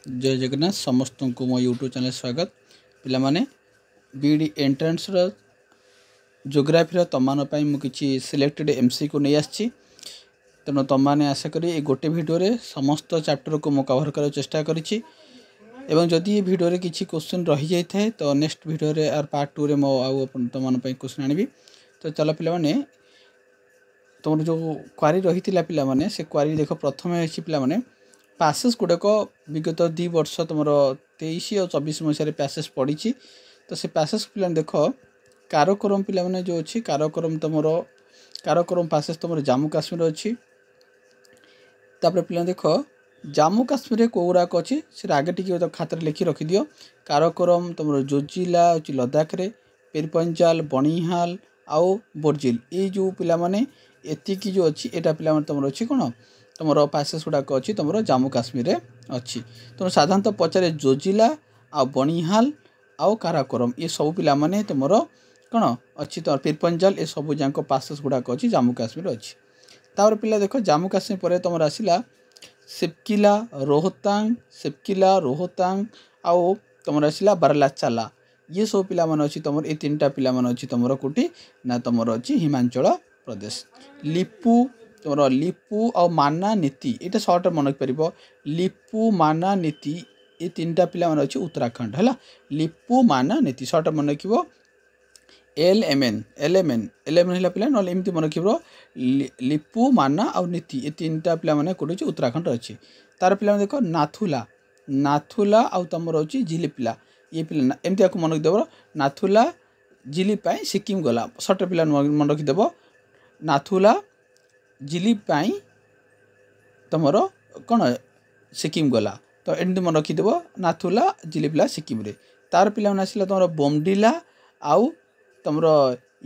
जय जगन्नाथ समस्त को मो यूट्यूब चैनल स्वागत पिलामाने बीडी एंट्रेंस जियोग्राफी तुम मुझे सिलेक्टेड एमसी को नहीं आसी तेणु तुम मैंने आशा करी गोटे भिडियो समस्त चैप्टर को मु कवर कर चेष्टा करी जदि ये भिडियो किसी क्वेश्चन रही जाए तो नेक्स्ट भिडियो आर पार्ट 2 मो तुम क्वेश्चन आनी तो चलो पिलामाने तुम जो क्वारी रही पिलामाने से क्वारी देख प्रथम पिलामाने पैसेज गुड़ाक विगत 2 वर्ष तुम 23 और 24 मसीह पैसेज पड़ी तो से पैसेज पिला देख काराकोरम पिलाने जो अच्छी काराकोरम तुम काराकोरम पैसेज तुम जम्मू काश्मीर अच्छी पिला देख जम्मू काश्मीर कौराक अच्छी से आगे टी खातर लिखि रखिदि काराकोरम तुम जोजिला अच्छी लद्दाख रे पेरपंजाल बनिहाल आउ बोर्जिल ये जो पिलाने एतिकी जो अच्छी एटा पिला तुम अच्छी कौन तुम पैसेज गुड़ाक अच्छी तुम जम्मू काश्मीर अच्छी तुम साधारणतः पचारे जोजिला आ बनिहाल आउ काराकोरम ये सब पिला माने तुम कौन अच्छी तुम पेरपंजाल ये सब जाक पैसेज गुड़ाक अच्छी जम्मू काश्मीर अच्छी तापर पिला देख जम्मू काश्मीर पर तुम आसला सिपकिला रोहतांग आउ तुम आसला बारलाचाला ये सब पिला माने अच्छी तुम ये 3टा पिला माने अच्छी तुम कोटी ना तुम अच्छी हिमाचल प्रदेश तुम लिपु और माना नीति ये सर्ट मन रखिपर लिपु माना नीति ये 3टा पिला मन अच्छी उत्तराखंड है लिपु माना नीति सर्ट मन रख एलएमएन है पिला ना एमती मन रख लिपु माना और नीति ये 3टा पिला मैंने कौटे उत्तराखंड अच्छी तार पिला देख नाथुला आउ तुम अच्छी झिलिपिला ये पिला एमती आपको मन रखिदेव नाथुला झिलिपाई सिक्किम गला सर्ट पिला मन रखिदेव नाथुला झिली तुमर कौन सिक्किम गला तो एमती मन रखिदेव नाथुला झिलिपिला सिक्किम रे तार पिला आसला तुम बोमडिला आउ तुम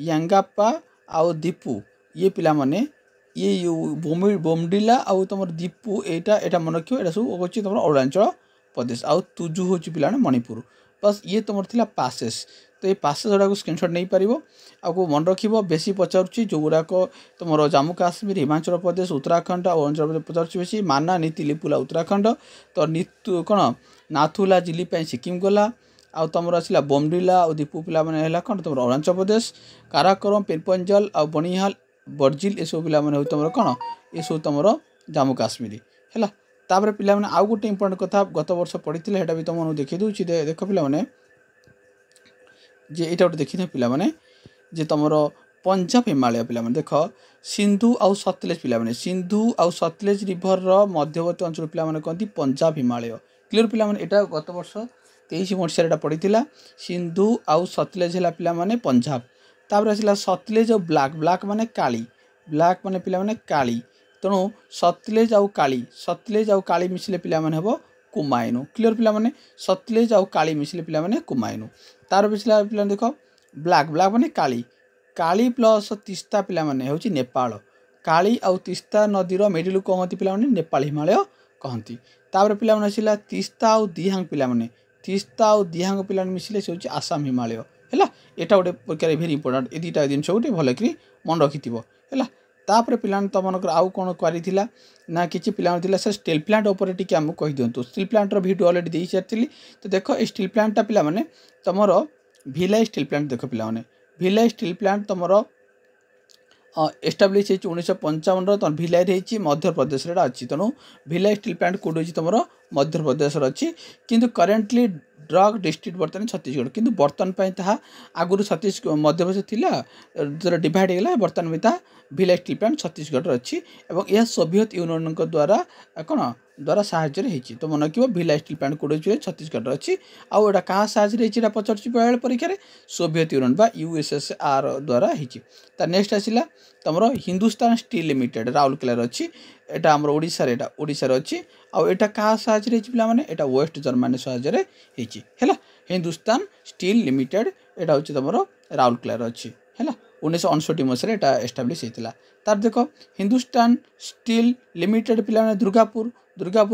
यांगापा आउ दीपू ये पिला माने ये बोमडिला आउ तुम दीपू एटा मन रख सब हूँ तुम अरुणाचल प्रदेश आउ तुजु हूँ पिला मणिपुर बस ये तुम थी पासेस तो ये पासेस गुड़ाक स्क्रीनशॉट नहीं पार आपको मन रख बेसी पचारुची जो गुड़ाक तुम जम्मू काश्मीर हिमाचल प्रदेश उत्तराखंड और अरुणाचल प्रदेश पचारुची बेसी माना नीति लिपुला उत्तराखंड तो नीतु कौन नाथुला झिली सिक्किम गला आउ तुम आसला बोमडिला और दीपू पिला मैंने कौन तुम अरुणाचल प्रदेश काराकोरम पेरपंजाल और बनिहाल बर्जिल ये सब पिला मैंने तुम कौन ये सब तुम जम्मू काश्मीर है तापर पिला मैंने आउ गोटे इंपोर्टेंट कथा गत वर्ष पढ़ी है भी तुम देखी दूसरी देख पिला मैंने जे यहाँ गोटे देखी पिला मैंने जे तुम पंजाब हिमालय पिला देख सिंधु आउ सतलेज पिला मैंने सिंधु आउ सतलेज रिभर मध्यवर्ती अंचल पिला मैंने कहती पंजाब हिमालय क्लीयर पिला मैंने यहाँ गत वर्ष 23 मसीह पढ़ी सिंधु आउ सतलेज है पिला मैंने पंजाब तापर आसला सतलेज और ब्लाक माने काली ब्लाक माने पिला मैंने काली तेणु सतलेज आउ काली मिसिले पिला मैंने हम कुमाइनु क्लीयर पिला मैंने सतलेज आउ काली मिसिले पिला मैंने कुमाइनु तार पिछला पिला देख ब्लाक माने काली प्लस तीस्ता पिला मैंने हूँ नेपाल काली आउ तीस्ता नदीर मिडिल को कहती पिला मैंने नेपाल हिमालय कहती तापर पिला मैंने आसला तीस्ता आउ दिहांग पिला मैंने तीस्ता आउ दिहांग पिला मिसिले से हूँ आसाम हिमालय है यहाँ गोटे प्रकार भेरी इंपोर्टेंट ये 2टा जिन गोटे भल कि मन रखि है तापर पिला तुमको आउ कौन क्वारी ना कि पिला सर स्टील प्लांट उपर टी आमको कही दिंतु स्टील प्लांटर वीडियो अलरेडी दे सारी तो देख ये स्टील प्लांटा पिला माने तुमर भिलाई स्टील प्लांट देख पिला माने भिलाई स्टील प्लांट तुमर एस्टाब्लीश 1955 तुम भिलाई रही मध्य प्रदेश अच्छी तेणु भिलाई स्टील प्लांट कौट हो तुम मध्य प्रदेश अच्छी किंतु करेन्टली ड्रग डिस्ट्रिक्ट बर्तमान छत्तीसगढ़ किंतु बर्तमान आगुरी मध्य प्रदेश थी डिवाइड होगा बर्तमान भी भिलाई स्टील प्लांट छत्तीसगढ़ अच्छी और यह सोवियत यूनियन द्वारा कौन द्वारा साहाଯ୍य होती तो मन रख भिलाई स्टील प्लांट कौट छत्तीसगढ़ अच्छी आउ एटा क्या साहाଯ୍य पचार पढ़ा परीक्षा सोवियत यूनियन बा यूएसएसआर द्वारा होता नेक्स्ट आसला तुम हिंदुस्तान स्टील लिमिटेड राउरकेला अच्छी एटा आम ओडिशा अच्छी आउ एटा क्या साहाଯ୍य पिला माने एटा वेस्ट जर्मनी साहाଯ୍य है हिंदुस्तान स्टील लिमिटेड एटा हूँ तुम राउरकेला अच्छी है 1959 मसीह एटा एस्टाब्लीश होता तार देख हिंदुस्तान स्टील लिमिटेड पिला दुर्गापुर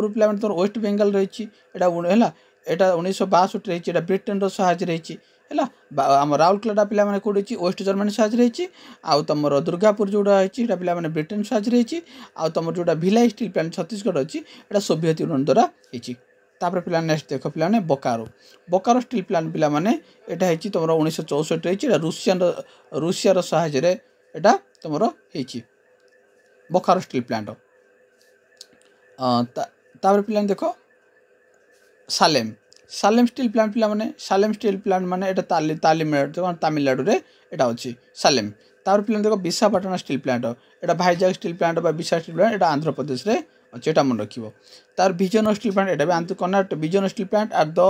पिला तुम वेस्ट बेंगल रही है 1962 रही ब्रिटेन साहाଯ୍य रही है आम राउरकेला पिला मैंने कौट वेस्ट जर्मनी साहाଯ୍य रही आउ तुम दुर्गापुर जोड़ा है पिला मैंने ब्रिटेन साहाଯ୍य रही आउ तुम जोड़ा भिलाई स्टील प्लांट छत्तीसगढ़ अच्छी सोवियत यूनियन द्वारा होती तापर पिला नेक्स्ट देख पिलाने बोकारो बोकारो स्टील प्लांट पिला माने एटा हेची तुमर 1964 हेची रूसिया रो सहायता रे एटा तुमर हेची बोकारो स्टील प्लांट तापर पिला देखो सालेम स्टील प्लांट पिला माने सालेम स्टील प्लांट माने एटा तमिलनाडु रे एटा अछि सालेम तापर पिला देखो विशाखापट्टनम स्टील प्लांट एटा भाईजाग स्टील प्लांट बा विशाखा स्टील प्लांट एटा आंध्र प्रदेश रे अच्छे एटा मन रखिबो तार विजयनगर स्टील प्लांट एटा भी Andhra Karnataka Vijayanagar steel plant are the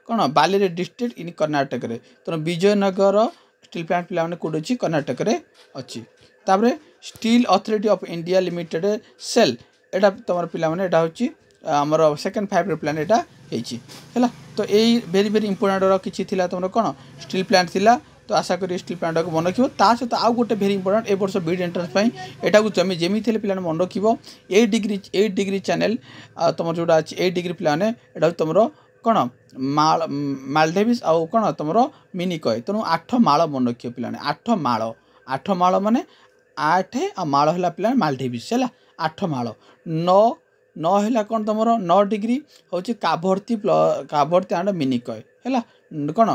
कोन बालेरे डिस्ट्रिक्ट इन कर्नाटक रे तो विजयनगर स्टील प्लांट पिला माने कोड अछि कर्नाटक रे अछि तापर steel authority of India limited SAIL एटा तमर पिला माने एटा होछि हमर सेकंड 5 प्लांट एटा हेछि हैला तो एई वेरी वेरी इंपोर्टेंट रो किछि थिला तमर कोन स्टील प्लांट थिला तो आशा करी स्टील प्लांट को मन रखिबो ता सहित आउ गोटे वेरी इंपोर्टेंट ए वर्ष बीड एंट्रेंस पई एटा को जमी जेमी थिले प्लान मन रखिबो 8 डिग्री चैनल तमर जोडा अछि 8 डिग्री प्लान एटा तमरो कोन मालदीव्स आउ कोन तमरो मिनी कय तनु 8 माळ मन रखियो प्लान 8 माळ माने 8 आ माळ हला प्लान मालदीव्स हला 8 माळ 9 हला कोन तमरो 9 डिग्री होछि काभर्ती आंड मिनी कय हला कोन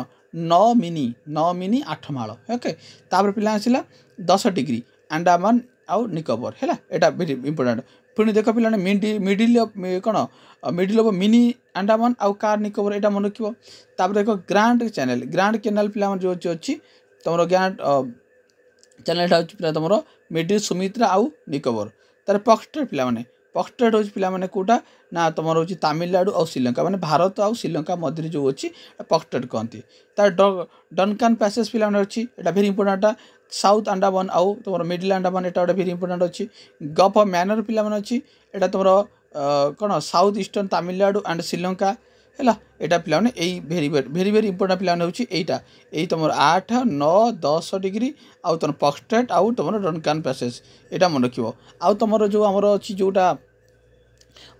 9 मिनी 8 माळ ओके तापर पिला आसिला 10 डिग्री अंडमान आउ निकोबर हैला एटा वेरी इंपोर्टेंट पुनी देख पिला मिडिल ऑफ मिनी अंडमान आउ कार निकोबर एटा मन रखिबो तापर देखो ग्रांड कैनाल पिला जो अछि तमरो ग्रांड चैनल एटा अछि पिला तमरो मिडिल सुमित्रा आउ निकोबर तार पॉक्सटेड पिला माने पॉक्सटेड होछि पिला माने कोटा ना तमरो होछि तमिलनाडु और श्रीलंका माने भारत और श्रीलंका मध्य जो अछि पॉक्सटेड कहंती तार डनकान पैसेज पिला माने अछि एटा वेरी इंपोर्टेंट साउथ अंडमान आउ तमरो मिडिल अंडमान एटा वेरी इंपोर्टेंट अछि गल्फ ऑफ मैनर पिला माने अछि एटा तमरो कोन south eastern Tamil Nadu and Sri Lanka हैला एटा पिला माने एई वेरी इंपोर्टेंट पिला माने होछि एटा एई तमरो 8 9 10 डिग्री आउ तमरो पॉक्सटेड आउ तमरो डनकान पैसेज एटा मन रखिबो आउ तमरो जो हमरो अछि जोटा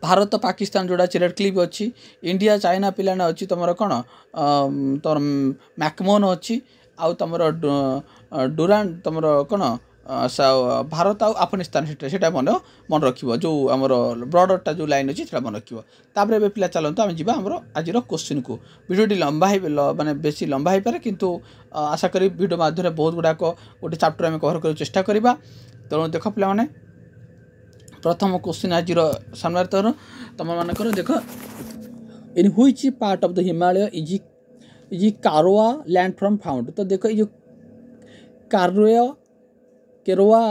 भारत पाकिस्तान जोड़ा रेड क्लिफ अच्छी इंडिया चाइना पिलाने अच्छी तुम कौन तुम मैकमोन अच्छी आउ तुम डुरान तुम कौन भारत आउ अफगानिस्तान से मन रखिबो जो हमर ब्रॉडरटा जो लाइन अच्छी मन रखिबो तापर एबे पिला चलंतो आम जीवा हमर आजिर क्वेश्चन को वीडियोटी लंबा माने बेसी लंबा हो पारे किंतु आशा करी वीडियो माध्यम बहुत गुड़ाक गोटे चैप्टर आम कवर कर चेष्टा करबा तेणु देख पिला माने प्रथम क्वेश्चन आज सामने तुम मानकर देख in which part of the Himalaya is कारोआ लैंड फ्रॉम फाउंड तो देख ये केरोआ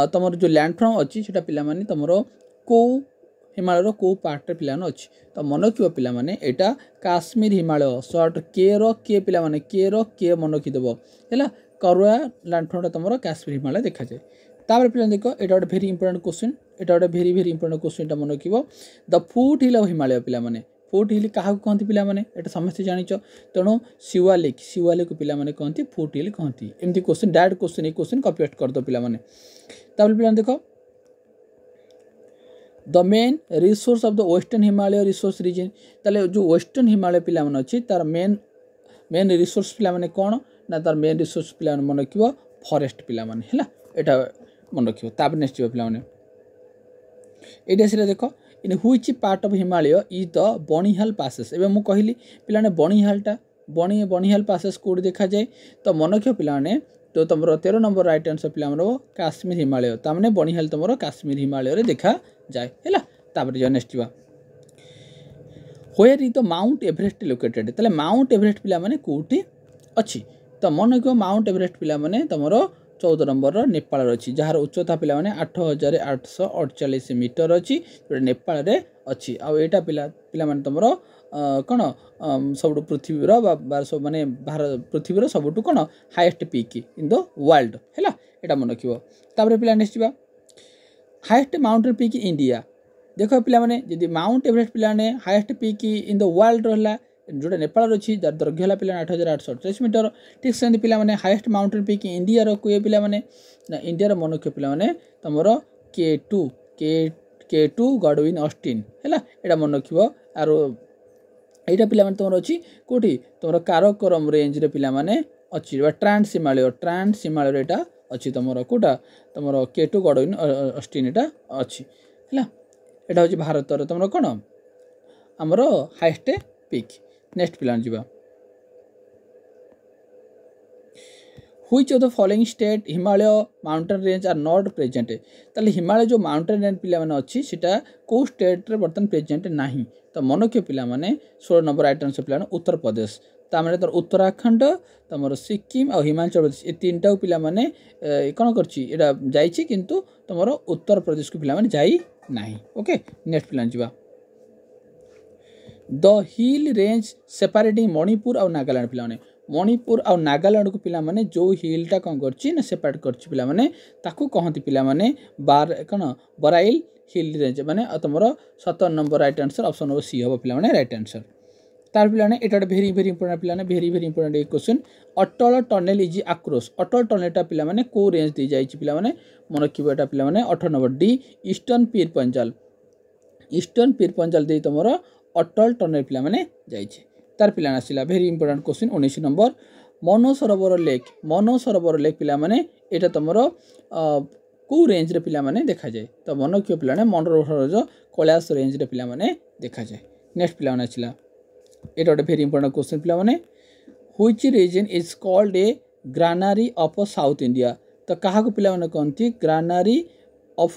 तुम जो लैंड फ्रॉम अच्छी से पिला माने तुम को हिमालय को पार्ट पिला अच्छी तो मन रखियो पिला माने एटा काश्मीर हिमालय सर्ट के पिला माने के मन रखिदेव है करुआ लैंड फ्रॉम तुम काश्मीर हिमालय देखा जाए तापर पिला देख एटा गोटे भेरी इंपोर्टेंट क्वेश्चन एटा गोटे भेरी इंपोर्टेंट क्वेश्चन एटा मन रखिबो the foot hill of Himalaya पिला माने फुट हिल क्या कहती पिला माने एटा समस्ते जानिच तेणु शिवालिक पिला माने कहती फुट हिल कहती एमती क्वेश्चन डायरेक्ट क्वेश्चन एक क्वेश्चन कॉपी पेस्ट कर दो पिला माने तापर पिला देख the main resource of the western Himalaya resource region ताले जो वेस्टर्न हिमालय पिला माने अछि तार मेन रिसोर्स पिला माने कोन ना तार मेन रिसोर्स पिला मन रखिबो फॉरेस्ट पिला माने हैला एटा मन रखियो तापर नेक्स्ट पिला माने एटा सिरा देखो in which part of Himalaya is the Banihal passes एबे मु कहली पिला ने बणिहालटा बणिहाल पासेस कोड देखा जाए तो मन रखियो पिला ने तो तुमरो 13 नंबर राइट आंसर पिला हमरो काश्मीर हिमालय ता माने बणिहाल तुमरो काश्मीर हिमालय रे देखा जाए हैला तापर जो नेक्स्ट बा where is the Mount Everest located तले माउंट एवरेस्ट पिला माने कोठी अछि तो मन रखियो माउंट एवरेस्ट पिला माने तुमरो 14 नंबर नेपाल अच्छी जार उच्चता पिला माने 8848 मीटर अच्छी जो नेपाल रे अच्छी आउ एटा पिला माने तुमरो कौन सब पृथ्वी सब माने भारत पृथ्वी सबुठ कौन highest peak in the world है एटा मन रखिबो तापर पिला नेक्स्ट बा हाईएस्ट माउंटेन पीक इंडिया देखो पिला माने यदि माउंट एवरेस्ट पिला ने highest peak in the world रहला जोटा नेपाल अच्छी जार दैर्घ्य है पिला 8848 मीटर ठीक से पिला माने हाईएस्ट माउंटेन पीक इंडिया रो कोए पिला माने ना इंडिया रो मन रखियो पिला माने तमरो के2 गॉडविन ऑस्टिन हैला एटा मन रखिबो आरो एटा पिला माने तमरो अछि कोठी तमरो काराकोरम रेंज रे पिला माने अछि ट्रांस हिमालय एटा अछि तमरो कोटा तमरो के2 गॉडविन ऑस्टिन एटा अछि हैला एटा होछि भारत रो तमरो कोन आमर हाइस्ट पिक। नेक्स्ट पिला जी which of the following state Himalaya mountain range are not present ताले हिमालय जो माउंटेन रेंज पिला माने अछि सेटा को स्टेट रे बर्तन प्रेजेंट नाही तो मन के पिला माने 16 नंबर आइटम से पिला उत्तर प्रदेश तामने तर उत्तराखंड तमर सिक्किम और हिमाचल प्रदेश ए तीनटा पिला माने कोन करछि एटा जाईछि किंतु तमर उत्तर प्रदेश को पिला माने जाई नाही। ओके नेक्स्ट पिला जिबा the hill range separating Manipur और नागालैंड पिला माने मणिपुर और नागालैंड को पिला माने जो हिलटा कौन करछि ना सेपरेट करछि पिला माने ताकू कहंती पिला माने बार कौन बराइल हिल रेंज माने तुमरो 17 number right answer option number C हो पिला माने राइट आंसर। तार पिला ने एटा वेरी वेरी इंपोर्टेंट पिला ने वेरी वेरी इंपोर्टेंट एक question Atal tunnel is across Atal टनलटा पिला माने को रेंज दी जाईछि पिला माने मन किबेटा पिला माने 18 number D eastern Pir Panjal दे तुमरो अटल टनल पिला माने जाईछि। तार पिला आसिला very important question 19 number Mansarovar lake पिला माने एटा तुमरो को रेंज रे पिला माने देखा जाए तो मन क्यों पिला ने मनसरोवर कैलाश रेंज रे पिला माने देखा जाए। नेक्स्ट पिला आसिला एटा गोटे वेरी इंपोर्टेंट क्वेश्चन पिला माने which region is called a granary of south India तो कहा को पिला माने कहंती ग्रानारी ऑफ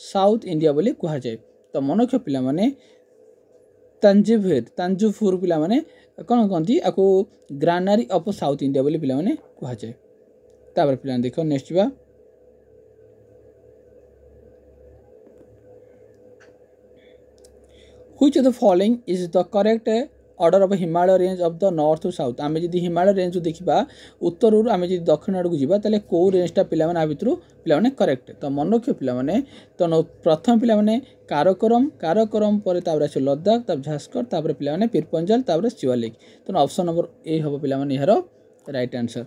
साउथ इंडिया बोली कहा जाए तो मन क्यों पिला माने तांजूफुर पिला माने कौन कहती आपको ग्रानारी ऑफ साउथ इंडिया बोली पिला माने कहा जाए। तापर पिला देखो नेक्स्ट बा which of the following is the correct order of Himalaya range of the north to south आमे जदी हिमालय रेंज को देखिबा उत्तर रु आमे जदी दक्षिण आड़ को जिबा तले को रेंजटा पिला माने आ भितरु पिला माने करेक्ट तो मन रखियो पिला माने तो प्रथम पिला माने काराकोरम पर तापर आसे लद्दाख तब झारखंड तापर पिला माने पीरपंजाल तापर शिवालिक तो ऑप्शन नंबर ए हबो पिला माने यार राइट आंसर।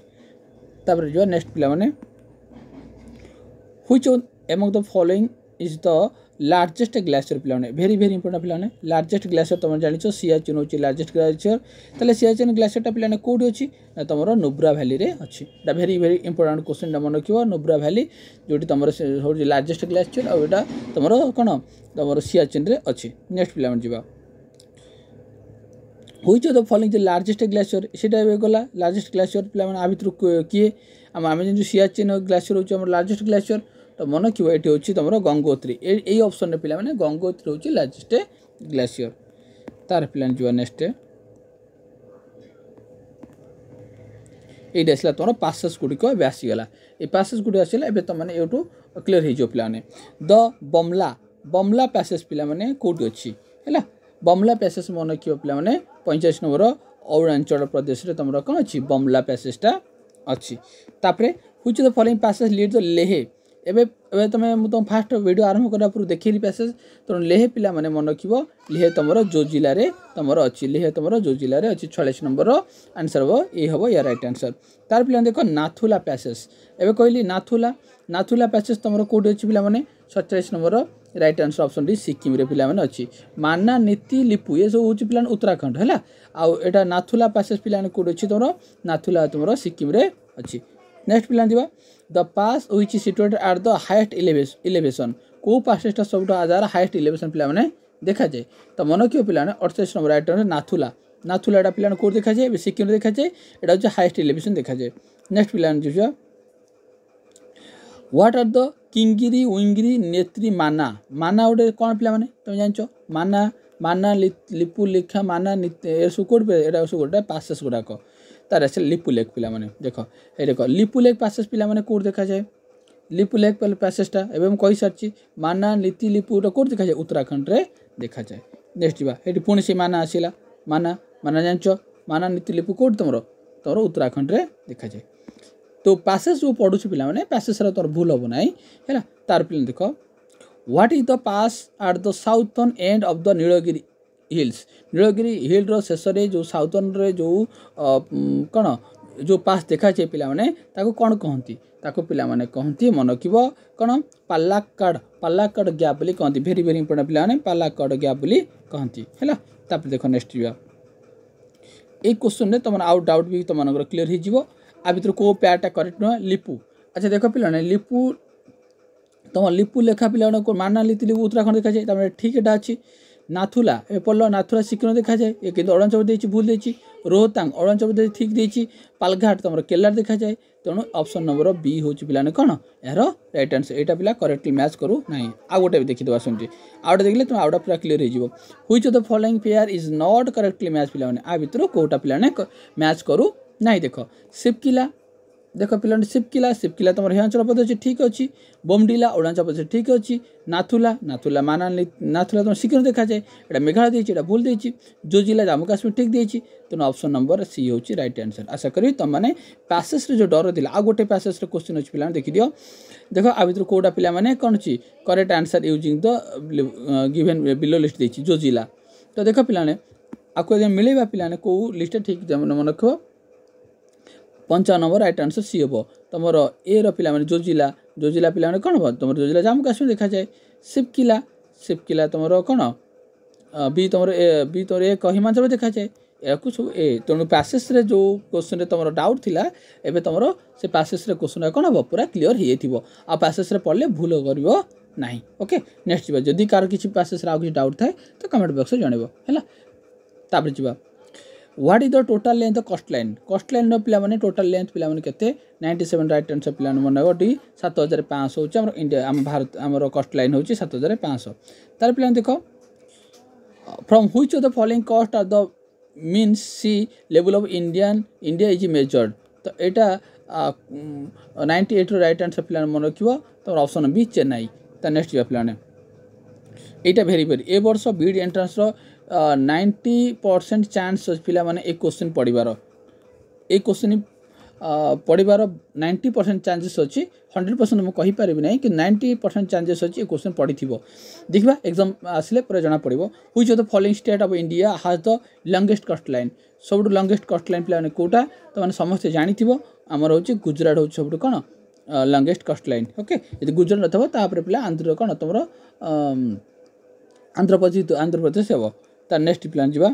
तापर जो नेक्स्ट पिला माने which among the following is the largest glacier पिला माने वेरी वेरी इंपोर्टेंट पिला माने लार्जेस्ट ग्लेशियर तुम जानिछो सियाचिन होची लार्जेस्ट ग्लेशियर तले सियाचिन ग्लेशियर टा पिला ने कोडी होची ना तुमरो नुब्रा वैली रे अछि दा वेरी वेरी इंपोर्टेंट क्वेश्चन दा मन रखियो नुब्रा वैली जोटी तुमरो होची लार्जेस्ट ग्लेशियर और एटा तुमरो कोन तुमरो सियाचिन रे अछि। नेक्स्ट पिला माने जिबा which of the following the largest glacier सेटा गला लार्जेस्ट ग्लेशियर पिला माने आ भितरु किए आमे जे सियाचिन ग्लेशियर होची हमर लार्जेस्ट ग्लेशियर तो मन कि ये हूँ तुम गंगोत्री यही ऑप्शन पिला माने गंगोत्री हूँ लार्जेस्ट ग्लेशियर। तार पिला जो नेक्स्ट ये आसला तुम पासेस गुड़िक आसीगला ये पासेस गुड़ी आसला ए तुम मैंने यूँ क्लीयर हो पिला द बमला पैसेज पिला माने कौटी अच्छी है बमला पैसेज मन कि पिला माने 45 नंबर अरुणाचल प्रदेश रे तुम कौन अच्छी बमला पैसेजटा अच्छी। तापर which the following passage lead the Leh एबे तुम फास्ट वीडियो आरंभ करा पूरा देखिली पैसेज तो लेह पिला माने मन रखिबो लेह तुमरो जो जिला रे तुमरो अछि लेह तुमरो जो जिला रे अछि 46 नंबर आंसर हो ए हबो या राइट आंसर। तार पिला देखो नाथुला पैसेज एबे कहली नाथुला पैसेज तुमरो कोड अछि पिला माने 47 number right answer option D Sikkim रे पिला माने अछि। माना नीति लिपु ये सब होछि पिला उत्तराखंड हैला आ एटा नाथुला पैसेज पिला ने कोड अछि तुमरो नाथुला तुमरो सिक्किम रे अछि। नेक्स्ट पिला दिबा the pass which is situated at the highest elevation को पासेसटा सब आधार हाईएस्ट एलिवेशन पिला माने देखा जाए तो मन क्यों पिला 48 नंबर आइटम नाथुला पिला को देखा जाए सिक्किम देखा जाए एटा होचे हाईएस्ट एलिवेशन देखा जाए। नेक्स्ट पिला जो व्हाट आर द किंगिरी विंगिरी नेत्री माना गोटे कौन पिला माने तुम जानछो माना लिपु लिखा माना ए सब कोड पे एटा सब गोटे पासेस गुडाक तार आसे लिपु लेक पिला माने देखो ए देखो लिपु लेक पासेस पिला माने कोड देखा जाए लिपु लेक पैसेजटा एवं कही सारी माना नीति लिपुटा कोड देखा जाए उत्तराखंड रे देखा जाए। नेक्स्ट बा ये पुणी से माना आसला माना जानच माना नीति लिपु कोड तुम उत्तराखंड रे देखा जाए तो पैसेज जो पढ़ु पिला माने पैसेज रा तोर भूल हो ना है तार पिला देखो what is the pass at the southern end of the Nilgiri hill रो शेष रे जो साउथर्न रे जो कौन जो पास देखा जाए पिला माने ताको कौन कहती ताको पिला माने कहती मन रखिबो कौन पालाक्काड गैप बोली कहती वेरी वेरी इंपोर्टेंट पिला माने पालाक्काड गैप बोली कहती है। तापर देखो नेक्स्ट जा ए क्वेश्चन रे तुम आउट डाउट भी तुम क्लीयर हो जिवो आ भितर को पैरटा करेक्ट न लिपु अच्छा देखो पिला ने लिपु तुम लिपु लेखा पिला को माना लिपु उत्तराखंड देखा जाए ठीक एटा अच्छी नाथुला ए पढ़ल नाथुला सिक्किम देखा जाए ये किंतु अरुणाचल प्रदेश भूल देछि रोहतांग अरुणाचल प्रदेश ठीक देछि पालघाट तुम केलार देखा जाए तेणु ऑप्शन नंबर बी हूँ पिलाने कौन यार राइट आंसर यहाँ पिला करेक्टली मैच करू ना आउ गोटे भी देखीद शुणुची आउटे देखिले तुम आउटा पूरा क्लीयर हो which of the following pair is not correctly match पिला आ भितर कोटा पिलाने मैच करू ना देख शिवकिला देख पिला शिवकिला तुम हिमाचल प्रदेश ठीक अच्छी बोमडिला अरुणाचल प्रदेश ठीक अच्छी नाथुला मानाली नाथुला तुम सिक्किम देखा जाए यहाँ मेघालय देती भूल देती जोजिला जम्मू काश्मीर ठीक देती तेणु ऑप्शन नंबर सी हूँ राइट आंसर आशा करी तुम मैंने पैसेज जो डर थी आ गोटे पैसेज क्वेश्चन अच्छी पिला देखी दियो देख आ भर कौटा पिला कौन अच्छी correct answer using the given below list देती जोजिला तो देख पिलाने आपको मिलेगा पिलाने कौ लिस्ट ठीक मन रख 55 नंबर राइट आंसर सी हम तुम ए रा जोजिला जोजिला पिला कौन हम तुम जोजिला जम्मू काश्मीर देखा जाए शिवकिला तुम कौन बी तुम बी तुम एक हिमाचल देखा जाए या सब ए तेणु पैसेज जो क्वेश्चन तुम डाउट थिला एबे तुम से पैसेज क्वेश्चन कौन हम पूरा क्लीयर हो आ पैसेज पढ़ले भूल कर ना ओके नेक्स्ट जा जदि कार किसी पैसेज आगे डाउट थाए तो कमेंट बॉक्स जानव है जा what is the total length कस्ट लाइन पिला टोटल लेंथ पिला केते 97 राइट आंसर पिला मन डी 7500 होची हमर इंडिया हम भारत हमर कस्ट लाइन होची 7500 तार पिला देखो from which of the following coast are the means sea level of India is measured तो एटा 98 राइट आंसर पिला मन रखिबो तो ऑप्शन बी चेन्नई ता नेक्स्ट पिला एटा भेरी भेरी ए वर्ष बीड एंट्रेंस 90% चांस पिला माने एक क्वेश्चन पढ़िबार एक क्वेश्चन पढ़िबार 90% चांसेस अच्छी 100% मुझे कहीपर ना कि 90% चांसेस अच्छी क्वेश्चन पढ़ी देखा एग्जाम आसिले पूरा जना पड़ो which of the following state of India has the longest कस्ट लाइन सब लॉन्गेस्ट कस्ट लाइन पिला कोटा तो मैंने समस्त जानी आमर हूँ गुजरात हूँ सब कौन लॉन्गेस्ट कस्ट लाइन ओके यदि गुजरात नथब तापर पिला आंध्र कौन तुम आंध्र प्रदेश हे तार नेक्स्ट प्लान जा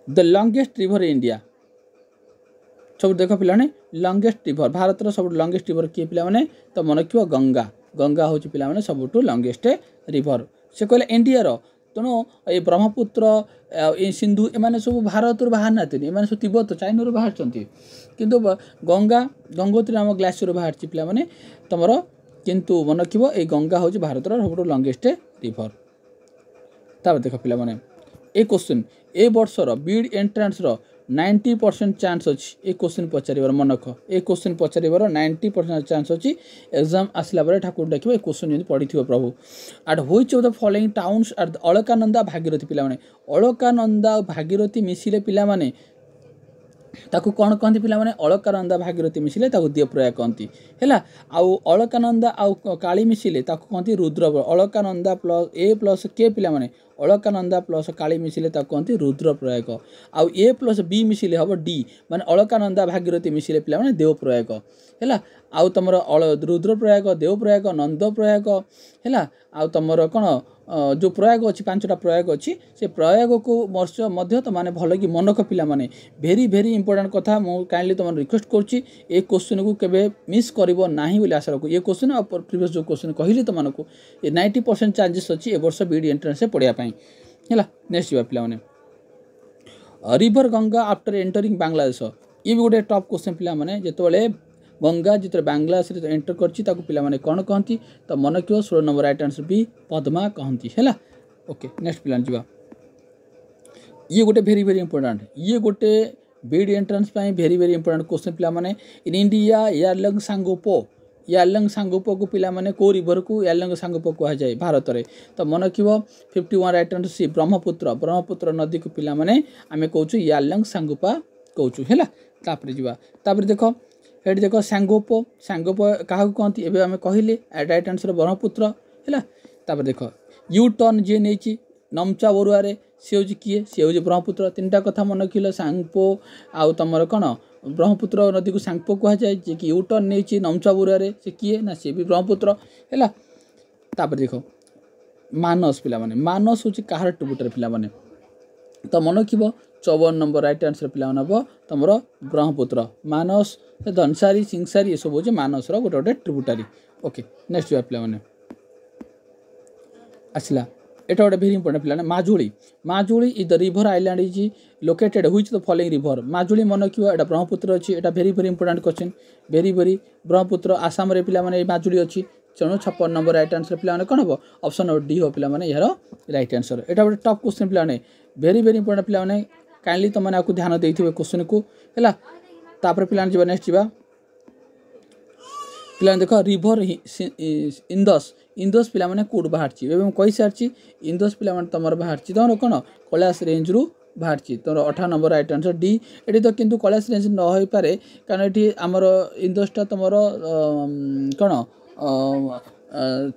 द लॉन्गेस्ट रिवर इंडिया सब देख पिलाने लॉन्गेस्ट रिवर भारत सब लॉन्गेस्ट रिवर किए पिलाने तो मन रखियो गंगा गंगा हूँ पिलाने सबुठ लॉन्गेस्ट रिवर से कहले इंडिया तेणु ये ब्रह्मपुत्र सिंधु एम सब भारत बाहर ना एम सब तिब्बत चाइना बाहर किंतु गंगा गंगोत्री नाम ग्लासीयर बाहर पिलाने तुम किंतु मन रखियो ये गंगा हूँ भारत सब लॉन्गेस्ट रिवर तापर देख पिलाने ए क्वेश्चन ए वर्षर बीड एंट्रांस 90% चांस अच्छी ए क्वेश्चन पचार मन रख ए क्वेश्चन पचार 90% चांस अच्छी एग्जाम आसला ठाकुर डाक ए क्वेश्चन जब पढ़ी प्रभु at which of the following towns at Alaknanda Bhagirathi पिलाने अलकानंदा भागीरथी मिसिले पिलाने ताकू कौन कहती पिलाने अलकानंदा भागीरथी मिसिले ताकू देवप्रयाग कहती है आउ अलकानंदा आउ काली मिसिले ताकू कहती रुद्र अलकानंदा प्लस ए प्लस के पिलाने अलकानंदा प्लस काली मिसिले ताकू कहती रुद्र प्रयाग आउ ए प्लस बी मिसिले हम डी माने अलकानंदा भागीरथी मिसिले पिलाने देवप्रयाग है आउ तुम रुद्र प्रयाग देवप्रयाग नंद प्रयाग है आउ तुम कौन जो प्रयाग अच्छी 5टा प्रयाग अच्छी से प्रयाग को वर्ष मध्य तो माने भल कि मन रख पिला माने भेरी भेरी इंपोर्टेंट कथा मु काइंडली तुम रिक्वेस्ट करुच्ची ए क्वेश्चन को केबे मिस करिवो नाही बोली आशा रखु ये क्वेश्चन और प्रीवियस जो क्वेश्चन कहली तुम को ये 90% चांसेस अच्छी ए वर्ष बीडी एंट्रेंस से पढ़िया पई हैला नेक्स्ट जा पिला माने river Ganga after entering Bangladesh ये भी गोटे टॉप क्वेश्चन पिला माने जेतबेले गंगा जिते बांग्लादेश एंटर करछि ताकू पिला माने कौन कहती तो मन क्यों 16 number right answer B Padma कहती है ओके नेक्स्ट पिला जा ये गोटे भेरी भेरी इंपोर्टेंट ये गोटे बीड एंट्रेंस भेरी भेरी इंपोर्टेंट क्वेश्चन पिला माने इन इंडिया यारलंग सांगोपो को पिला माने को रिवर को यारलंग सांगोपो कह जाए भारत में तो मन रखियो 51 राइट आंसर सी ब्रह्मपुत्र नदी को पिला माने आमे कहूँ यारलंग सांगोपा कहूँ है तापर देख हेट देख सांगोपो क्या कहती एवं आम कहले राइट आंसर ब्रह्मपुत्र है तापर देख यू टर्न जी नहीं नमचा बरुआ सी हूँ किए सी हूँ ब्रह्मपुत्र 3टा कथा मन रखिल सांगपो आउ तुम कौन ब्रह्मपुत्र नदी को सांगपो कह जाए जे कि यू टर्न नहीं नमचा बरुआ से किए ना सी भी ब्रह्मपुत्र है तापर देख मानस पिला मानस हूँ कहार ट्रिब्यूटर पिला तो मन रख 54 नंबर राइट आंसर पिला हम तुम ब्रह्मपुत्र मानस धनसारी सिंगसारी ये सब हूँ मानसर गोटे गोटे ट्रिब्यूटारी ओके नेक्स्ट पिला आसला एटा गोटे भेरी इंपोर्टेंट पिला Majuli Majuli is the river island is located which the following river Majuli मन रखियो एटा ब्रह्मपुत्र अछि एटा भेरी भेरी इंपोर्टेंट क्वेश्चन भेरी ब्रह्मपुत्र आसाम रे पिला माने माजुली अछि तेणु 56 नंबर राइट आंसर पिला माने कोन हो ऑप्शन डी हो पिला माने यार राइट आंसर एटा गोटे टॉप क्वेश्चन पिला माने भेरी इंपोर्टेंट पिला माने काइंडली तुम माने आकु ध्यान देइथिबे क्वेश्चन को हैला तापर पिला जीवा नेक्स्ट जीवा पिला देखो रिवर इंदस पिला माने कोड बाहरची एवं कहि सारची इंदस पिला माने तमर बाहरची तमर कोन कैलाश रेंज रु बाहरची तमर 18 number right answer D eighty तो किंतु कैलाश रेंज न होई पारे कारण एटी हमर इंदसटा तमर कोन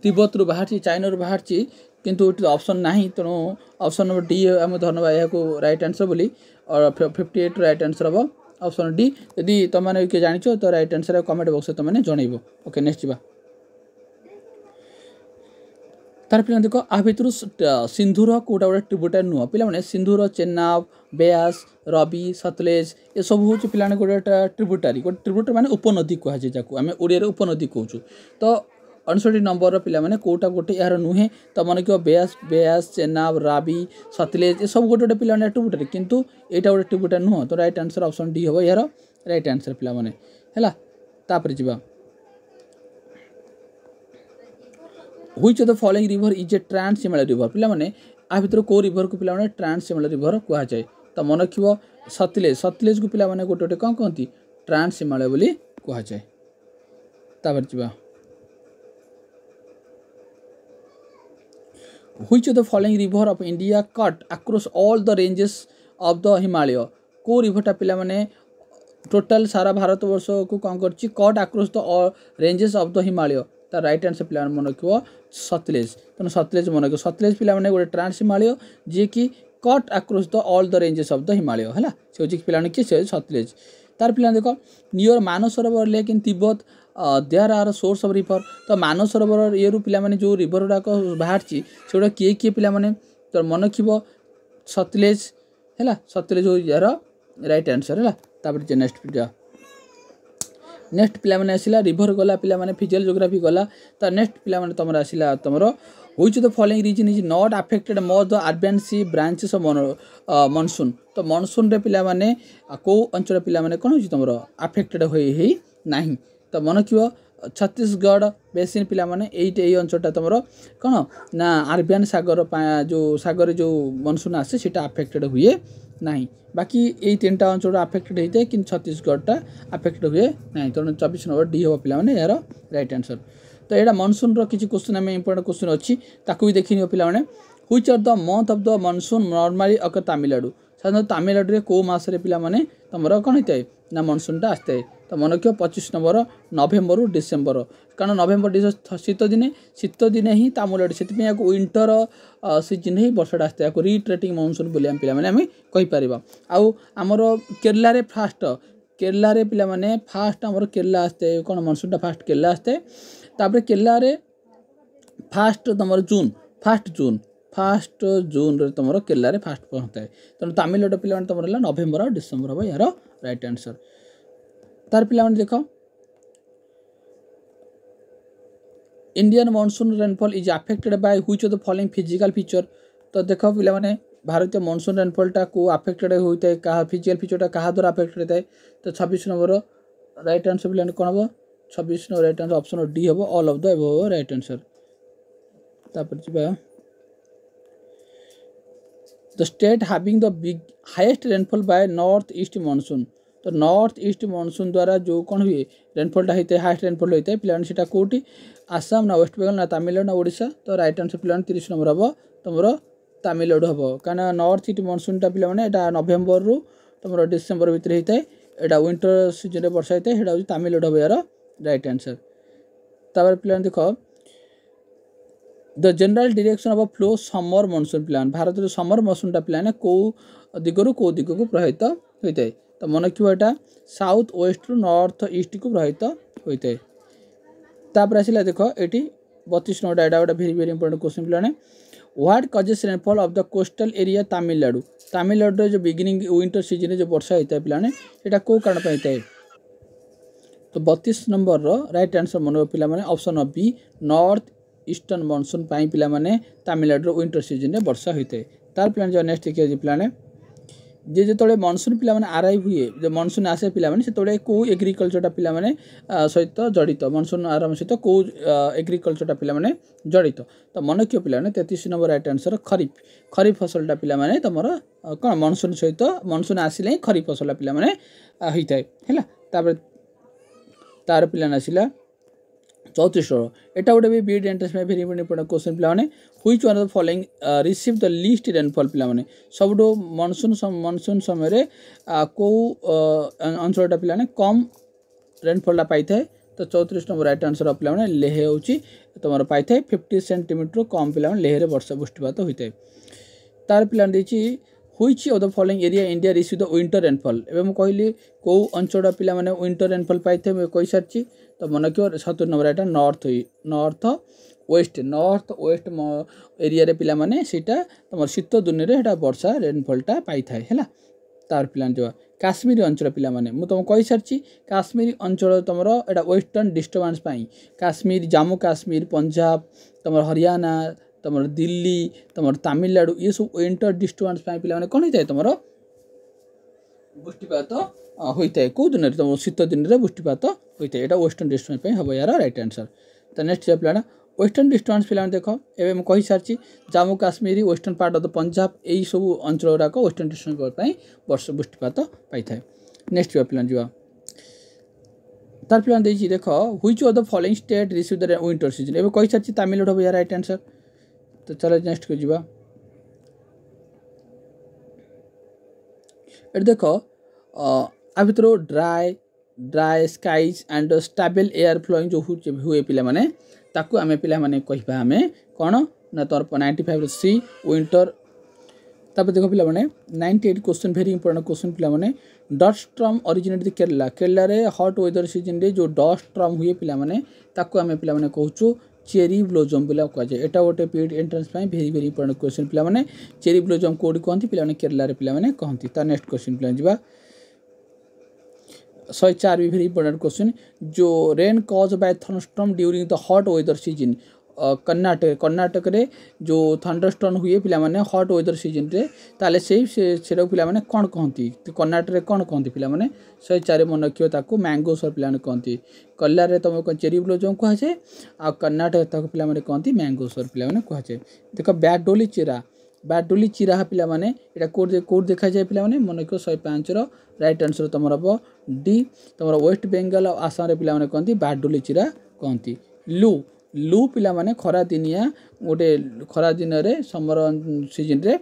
तिब्बत रु बाहरची चाइना रु बाहरची किंतु एटी ऑप्शन नाही तेणु ऑप्शन नंबर डी हम धन्यवाद या को राइट आंसर बोली और 58 राइट आंसर हो ऑप्शन डी यदि तुम मैंने किए जान तो राइट आंसर कमेंट बॉक्स में तुमने जनइब ओके नेक्स्ट जा तार पे देख आ भर सिंधुर कौटा गोटे ट्रिब्यूटार नुह पे सिंधुर चेनाब बेयास रवि सतलेज ये सब हूँ पे गोटे ट्रिब्यूटारी गोटे ट्रिब्यूटार माने उपनदी कहुए आम ओडिया उपनदी कहूँ तो 59 नंबर पिला माने कोटा गोटे यार नुहे तो मन क्यों बेयास चेनाब राबी सतलेज ये सब गोटे गोटे पिला ट्रिब्यूटारी किंतु एटा गोटे ट्रिब्यूटार नुह तो राइट आंसर ऑप्शन डी हम यार राइट आंसर पिला माने हैला तापर जीवा which of the following river is a trans Himalaya river पिला माने आ भीतर को रिवर को पिला माने ट्रांस हिमालय रिवर कहा जाए तो मन रखिबो सतलेज को पिला माने गोटे गोटे कौन कहती ट्रांस हिमालय बोली कहा जाए तापर जीवा which of the following river of India cut across all the ranges of the Himalaya को रिवरटा पिला माने टोटल सारा भारत वर्ष को कौन करछि cut across the ranges of the Himalaya तार राइट आंसर पिला मन रखिबो सतलेज तेणु सतलेज मन रखिबो सतलेज पिला माने गोटे ट्रांस हिमालय जे कि cut across the all the ranges of the Himalaya हैला से होछि पिला कि से सतलेज तार पिला देखो near Mansarovar lake in Tibet there are source of river तो मानसरोवर ये रु पिला माने जो रिवर गुड़ाक बाहर से किए पिला माने तो मन रखिबो सतलेज हैला सतलेज हो यार राइट आंसर हैला तापर नेक्स्ट पिला माने आसिला रिवर गला पिला माने फिजिकल ज्योग्राफी गला तो नेक्स्ट पिला माने तमरा आसिला तमरो which of the following region is not affected more the Arabian sea branches of monsoon तो मॉनसून रे पिला माने को अंचल पिला माने कोन होची तमरो अफेक्टेड होई नाही तो मन कियो छत्तीसगढ़ बेसिन पिला माने एई अंचलटा तमरो कोन ना अरबियन सागर जो सागर जो मॉनसून आसे सेटा अफेक्टेड हुए नहीं बाकी यही 3टा अंचल अफेक्टेड होता है कि छत्तीसगढ़टा अफेक्टेड हुए ना तेणु 24 नंबर डी हम पे यार राइट आंसर तो यहाँ मनसून किसी क्वेश्चन आम इंपोर्टेंट क्वेश्चन अच्छी ताकू भी देखनी पे which are the month of the monsoon normally occur Tamil Nadu साधारण तमिलनाडु को मसरे पिला माने तुमर कौन होता है ना मनसूनटा आसता है तो मन रख 25 नंबर नवेम्बर डिसेम्बर कारण नवेम्बर डिसेम्बर शीत दिने ही तमिलनाडु से विंटर सीजन ही वर्षा आसता है रिट्रेटिंग मनसून बोली आम पे कहीपर आउ आमर केरला रे फास्ट केरला रे पिला माने फास्ट आमर केरला आसता है कौन मनसूनटा फास्ट केरला आसता है तापर केरला रे फास्ट तुम फास्ट जून रे तुम केरला रे फास्ट पहुँचता है तेणु तमिलनाडु पिला तुम नवेम्बर और डिसेम्बर हम यार राइट आंसर तार पिला देख Indian monsoon rainfall is affected by which of the following physical feature तो देख पिला माने भारतीय मॉनसून रेनफॉलटा को अफेक्टेड होता है क्या फिजिकल फीचरटा क्या द्वारा अफेक्टेड होता है तो 26 नंबर राइट आंसर पिला कौन हम 26 number right answer option D हम all of the above right answer तापर जी the state having the big highest rainfall by north east monsoon तो नॉर्थ ईस्ट मॉनसून द्वारा जो कौन हुए रेनफॉलटा होता है हाईएस्ट रेनफॉल होता है पिला से कौटी आसाम ना वेस्ट बेंगल ना तमिलनाडु ना ओडिशा तो राइट आंसर पिला 30 नंबर हम तुम तमिलनाडु हम कहीं नॉर्थ ईस्ट मॉनसूनटा पिला यहाँ नवेम्बर रु तुम डिसेम्बर भितर होता है यहाँ विंटर सीजन वर्षा होता है यहाँ तमिलनाडु हम यार राइट आंसर तापर पिला देख the general direction of flow summer monsoon plan Bharat रे समर मॉनसूनटा प्लान को दिगरु को दिग को प्रभावित होता है तो मन रखियो एटा साउथ वेस्ट रु नॉर्थ ईस्ट को प्रभावित होता है तापर आसिला देख एटी 32 नंबर एटा गोटे very important question plan what causes rainfall of the coastal area Tamil Nadu जो बिगिनिंग विंटर सीजन जो वर्षा होता है प्लान एटा को कारण पे होता है तो 32 नंबर राइट आंसर मन पिला माने option B north eastern monsoon पाई पिला माने तमिलनाडु विंटर सीजन रे वर्षा होइते तार प्लान जो नेक्स्ट देखिए प्लान जे जो मनसून पिला माने अराइव हुए जो मनसून आसे पिला माने से को एग्रीकल्चर पिला माने सहित जड़ित मनसून आरंभ सहित को एग्रीकल्चर पिला माने जड़ित तो मन कियो पिला माने 33 नंबर राइट आंसर खरीफ खरीफ फसलटा पिला माने तमर कोन मनसून सहित मनसून आसिले खरीफ फसल पिला माने होइताय हैला तार पिला आसिला 34 एटा गोटे भी बीड एंट्रेंस में वेरी इंपोर्टेंट क्वेश्चन पिला माने which one of the following receive the least rainfall पिला माने सबडो मानसून समय रे को अंचलटा पिला माने कम रेनफॉल पाई थाए तो 34 नंबर राइट आंसर पिला माने लेह होची तमर पाई थाए 50 सेंटीमीटर कम पिला माने लेह रे वर्षा वृष्टिपात होइताए तार पिला देची which of the following area India receive the winter rainfall एबे म कहली को अंचल पिला माने विंटर रेनफॉल पाई थाए मैं कहि सारची तो मन क्यों 70 नंबर एटा नॉर्थ वेस्ट एरिया रे पिला माने सेटा तमर शीत दिन रे हेटा वर्षा रेनफॉलटा पाई थाए हैला तार पिला जो काश्मीर अंचल पिला माने मु तुम कहि सारची काश्मीर अंचल तमर एटा वेस्टर्न डिस्टर्बेंस पाई काश्मीर जम्मू काश्मीर पंजाब तमर हरियाणा तमर दिल्ली तमर तमिलनाडु ये सब विंटर डिस्टर्बेंस पाई पिला माने कोन हिताय तमर वृष्टिपात होता है कौ दिन तुम शीत दिन में वृष्टिपात होता है यहाँ वेस्टर्न डिस्टर्बेंस हम यार राइट आंसर तो नेक्स्ट पिला वेस्टर्न डिस्टर्बेंस पिला देख एवं कही सारी Jammu Kashmir western part of the Punjab यही सब अंचल गुड़ाक वेस्टर्न डिस्टर्बेंस वर्ष वृष्टिपात पाई था नेक्स्ट पिला जा तार पिला देख which of the following state receive the winter season एवं कही सारी तमिलनाडु हम यार राइट आंसर तो चलो नेक्स्ट को जा देख आ भितर dry skies and stable air flowing जो हुए पिला माने ताकू आमे पिला माने कहिबा आमे कोन ना तोर 95 सी विंटर तब देखो पिला माने 98 क्वेश्चन वेरी इंपोर्टेंट क्वेश्चन पिला माने डस्ट स्टॉर्म ओरिजिनेट केरला रे हॉट वेदर सीजन रे जो डस्ट स्टॉर्म हुए पिला माने ताकू आमे पिला माने कहूछु चेरी ब्लोजम पिला कह जाए एटा गोटे पीड एंट्रेंस पाई वेरी वेरी इंपोर्टेंट क्वेश्चन पिला माने चेरी ब्लोजम कोड कहंती पिला माने केरला रे पिला माने कहंती ता नेक्स्ट क्वेश्चन पिला जिबा 104 भी वेरी इंपोर्टेंट क्वेश्चन जो rain cause by thunderstorm during the hot weather season Karnataka रे जो थंडरस्टॉर्म हुए पिला माने हॉट वेदर सीजन रे ताले से पिला माने कोन कहंती कर्नाटक रे कोन कहंती पिला माने 104 मन कियो ताको मैंगो सर पिला माने कहंती कल्ला रे तम चेरी ब्लोजम कह जाए आ कर्नाटक ताको पिला माने कहंती मैंगो सर पिला माने कह जाए देखो बैडोली चिरा पिला माने एटा कोड देखा जाए पिला माने मन कियो 105 रो राइट आंसर तमर हम डी तमर वेस्ट बेंगल और आसाम रे पिला माने कहंती बैडोली चिरा कहंती लू पिला माने खरा दिनिया गोटे खरा दिन रे समर सीजन रे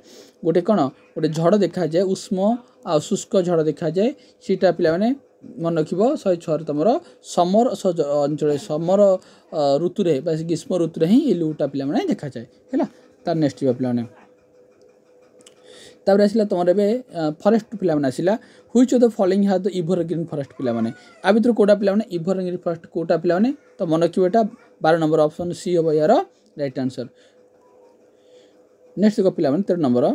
गोटे कोन गोटे झड़ देखा जाए उष्म आ शुष्क झड़ देखा जाए सीटा पिला माने मन रखिबो 106 तमर समर अंचल समर ऋतु रे बा ग्रीष्म ऋतु रे ही लूटा पिला माने देखा जाए हैला तार नेक्स्ट पिला माने तापर आसिला तुम फरेस्ट पिला माने आसिला which of the following has the evergreen forest पिला माने आ भितर कोटा पिला माने एवरग्रीन फॉरेस्ट कोटा पिला माने तो मन रखिबो एटा 12 नंबर ऑप्शन सी हो यार राइट आंसर नेक्स्ट को पिला माने 13 नंबर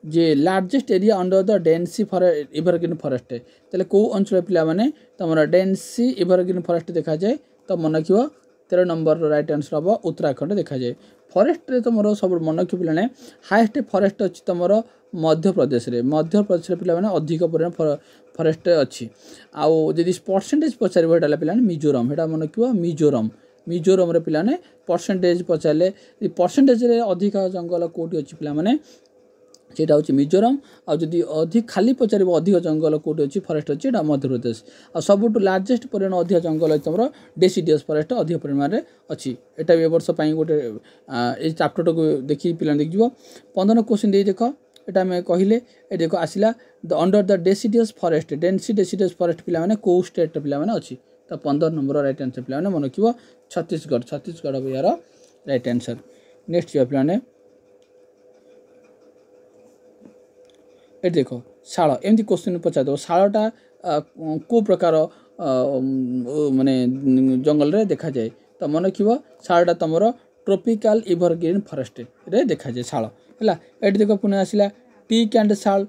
जे largest area under the dense forest evergreen forest तले को अंचल पिला माने तमरा डेंसी एवरग्रीन फॉरेस्ट देखा जाए तो मन रखिबो 13 नंबर राइट आंसर हम उत्तराखंड देखा जाए फॉरेस्ट रे तुम सब मन रखिबो पिला ने हाईएस्ट फॉरेस्ट अछि तमरो मध्य प्रदेश रे पिला माने अधिक परिमाण फॉरेस्ट अच्छी आउ जदि परसेंटेज पचार एटा पिला मिजोरम एटा मन किबो मिजोरम रे पिला ने परसेंटेज पचारे परसेंटेज रे अधिक जंगल कोटी अछि पिला माने सेटा होची मिजोरम आ जदि अधिक खाली पचार अधिक जंगल कोटी अछि फॉरेस्ट अछि एटा मध्य प्रदेश आ सबटु लार्जेस्ट परिमाण अधिक जंगल अछि तमरो डेसिडियस फॉरेस्ट अधिक परिमाण रे अछि एटा भी वर्ष पई गोटे ए चैप्टर को देखि पिला देख जिवो 15 क्वेश्चन दे देखो एटा में कहले ए देखो आसिला the under the deciduous forest deciduous forest पिला माने को स्टेट पिला माने अछि तो 15 नंबर राइट आंसर पिला माने मन किबो छत्तीसगढ़ यार राइट आंसर नेक्स्ट पिला ने ए देखो शाल एमती क्वेश्चन पचार दो शालटा को प्रकार माने जंगल रे देखा जाए तो मन किबो शालटा तमरो ट्रॉपिकल एवरग्रीन फॉरेस्ट रे देखा जाए शाल हैला एट देखो पुणे आसिला टीक एंड शाल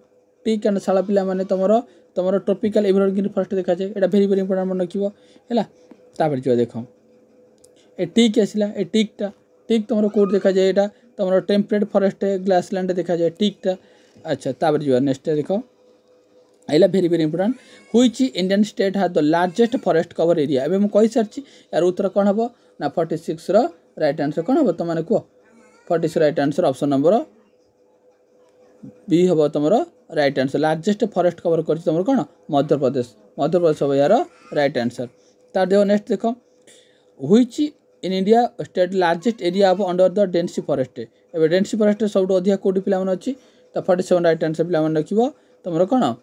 पिला माने तमरो ट्रॉपिकल एवरग्रीन फॉरेस्ट देखा जाए एटा वेरी वेरी इंपोर्टेंट मन रखिबो हैला तापर जो देखो ए टीक आसिला ए टीकटा टिक तुम कौट देखा जाए यहाँ तुम टेम्परेट फॉरेस्ट ग्रासलैंड देखा जाए टिकटा। अच्छा तापर जी नेक्स्ट देख आइला very very important which Indian state has the largest forest cover area. एबे मु कहि सारछि यार उत्तर कोन हबो ना 46 रो राइट आंसर कोन हबो त माने को 46 right answer option number B हबो तुमरो right answer. Largest forest cover करछि तुमरो कोन मध्य प्रदेश हबो यार राइट आंसर। तार देखो नेक्स्ट देखो which in India state largest area of under the dense forest. एबे डेंसी फॉरेस्ट सब अधिक कोडी पिला मन अछि त 47 राइट आंसर पिला मन रखिबो तुमरो कोन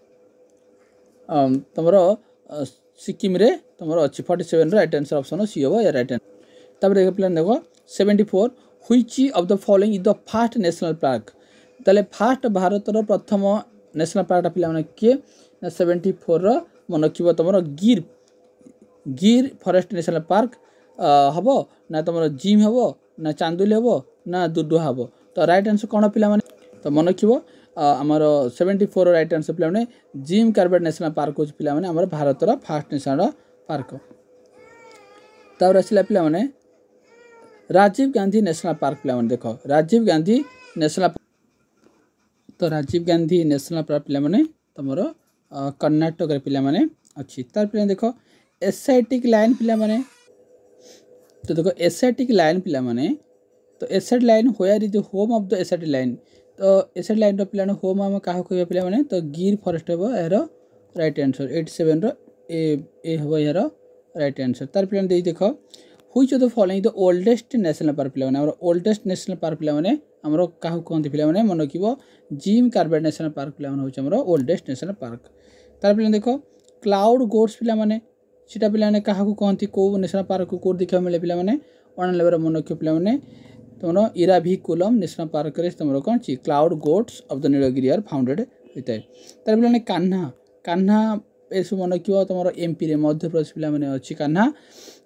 तुमरो सिक्किम रे तुमरो अछि 47 राइट आंसर ऑप्शन सी हबो या राइट आंसर। तब देखो प्लान देखो 74 which of the following is the first national park. तले फर्स्ट भारत रो प्रथम नेशनल पार्क पिला मन के ना 74 रो मन रखिबो तुमरो गिर फॉरेस्ट नेशनल पार्क हबो ना तुमरो जिम हबो ना चांदुली हबो ना दुडुहा हबो। तो राइट आंसर कोन पिला मन तो मन रखिबो आमर 74 राइट आंसर पिला माने जिम कार्बेट नेशनल पार्क हो पिला माने आमर भारत रा फर्स्ट नेशनल पार्क। तापर आसिला पिला माने राजीव गांधी नेशनल पार्क पिला माने देखो राजीव गांधी नेशनल तो राजीव गांधी नेशनल पार्क पिला माने तमरो कर्नाटक रे पिला माने अछि। तार पिला देखो एसआईटिक लाइन पिला माने तो देखो एसआईटिक लाइन पिला माने तो SIT line होयर is the home of the SIT line. तो एसआईटी लाइन रो पिला होम हम काहा कहबे पिला माने तो गिर फॉरेस्ट हबो एरो राइट आंसर 87 रो ए हबो एरो राइट आंसर। तार पिला दे देखो which of the following the oldest national park पिला माने हमर ओल्डेस्ट नेशनल पार्क पिला माने हमरो काहा कहंती पिला माने मन रखिबो जिम कार्बेट नेशनल पार्क पिला माने होछ हमरो ओल्डेस्ट नेशनल पार्क। तार पिला देखो क्लाउड गोट्स पिला माने सीटा पिला माने काहा कहंती को नेशनल पार्क को देखा मिले पिला माने 91 मन रखियो पिला माने तुम इराभिकुलम नेशनल पार्क रे तुम कौन ची cloud goats of the Nilgiri are founded होता है। तार पिला कान्हा कान्हा ए सब मन रखियो तुम एमपी रे मध्य प्रदेश पिला माने अछि कान्हा।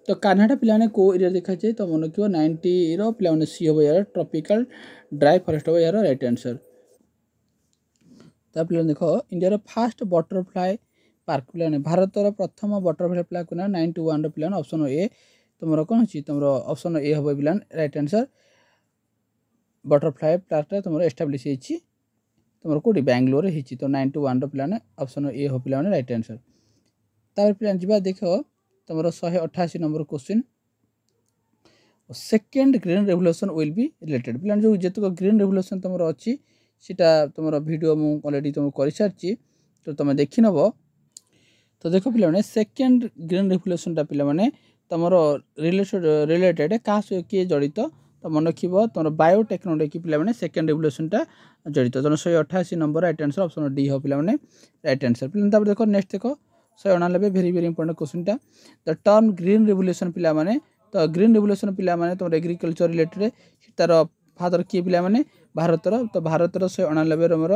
तो कान्हाटा पिला माने को एरिया देखा जाए तो मन रखियो 90 रो पिला माने सी हो यार ट्रॉपिकल ड्राई फॉरेस्ट हो यार राइट आंसर। तार पिला देखो India row first butterfly park पिला माने भारत रो प्रथम बटरफ्लाई पार्क ना 91 रो पिला ऑप्शन ए तुम कौन अछि तुम ऑप्शन ए हो पिला राइट आंसर। बटरफ्लाई पार्कटा तुम एस्टाब्लीश होती तुम कौटी बेंगलोर होती तो 91 रो पिला ऑप्शन ए हो पिला राइट आंसर। तापर पिला जीवा देखो तुम 188 number question second green revolution will be related पिला जो जेतक ग्रीन रेवोल्यूशन तुम अच्छी सीटा तुम वीडियो मु ऑलरेडी तुम कर सारी तो तुम देखि नब। तो देखो पिला माने सेकेंड ग्रीन रेवोल्यूशन पिला माने तुम रिलेटेड क्या किए जड़ित तो मन रखिबो तुम बायोटेक्नोलॉजी पिला माने सेकेंड रेवोल्यूशन टा जड़ित तो 188 number right answer option D हो पिला माने राइट आंसर। पिला तापर देखो नेक्स्ट देखो 199 वेरी वेरी इंपोर्टेंट क्वेश्चन टा द टर्म ग्रीन रेवोल्यूशन पिला माने तो ग्रीन रेवोल्यूशन पिला माने तुम एग्रीकल्चर रिलेटेड तार फादर किए पिला माने भारत रो तो भारत रो 199 रो मोर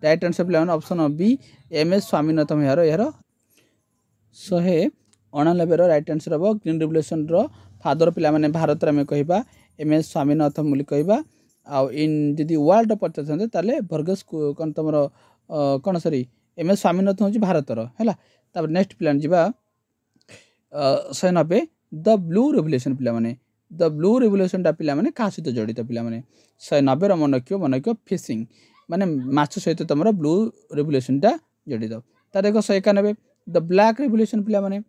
राइट आंसर पिला माने ऑप्शन बी एमएस स्वामीनाथन यार 199 रो राइट आंसर हो ग्रीन रेवोल्यूशन रो फादर पिला माने भारत रे में कहबा एमएस स्वामीनाथन बोली कहबा आ इन जदि वर्ल्ड पचास ताले भर्गस कौन तुम कौन सॉरी एमएस स्वामीनाथन हूँ भारत है। तापर नेक्स्ट प्लान जीवा 190 द ब्लू रेवोल्यूशन पिला माने द ब्लू रेवोल्यूशन टा पिला माने का सहित जड़ित पिला माने 190 रो मन रखियो फिशिंग माने माछ सहित तुम ब्लू रेवोल्यूशन टा जड़ित। तार देखो 191 द ब्लैक रेवोल्यूशन पिला माने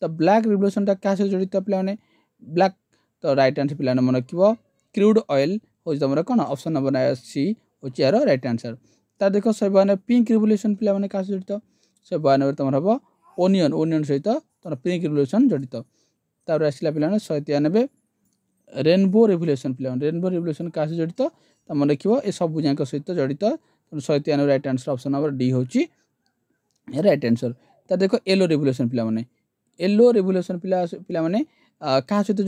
द ब्लैक रेवोल्यूशन टा क्या सहित जड़ित पिला माने ब्लैक तो राइट आंसर पिला मन रखियो क्रूड ऑयल हो तुम कौन ऑप्शन नंबर सी हो यार राइट आंसर। तार देखो 192 पिंक रेवोल्यूशन पिला माने का जड़ित 192 तुम हम ओनियन सहित तुम पिंक रेवोल्यूशन जड़ित। तापर आसला पिला 193 रेनबो रेवोल्यूशन पिला रेनबो रेवोल्यूशन क्या जड़ित तो मन रखियो ए सब जाक सहित जड़ित 193 right answer option number D हो राइट आंसर। तार देखो येलो रेवोल्यूशन पिला माने येलो रेवोल्यूशन पिला माने क्या सहित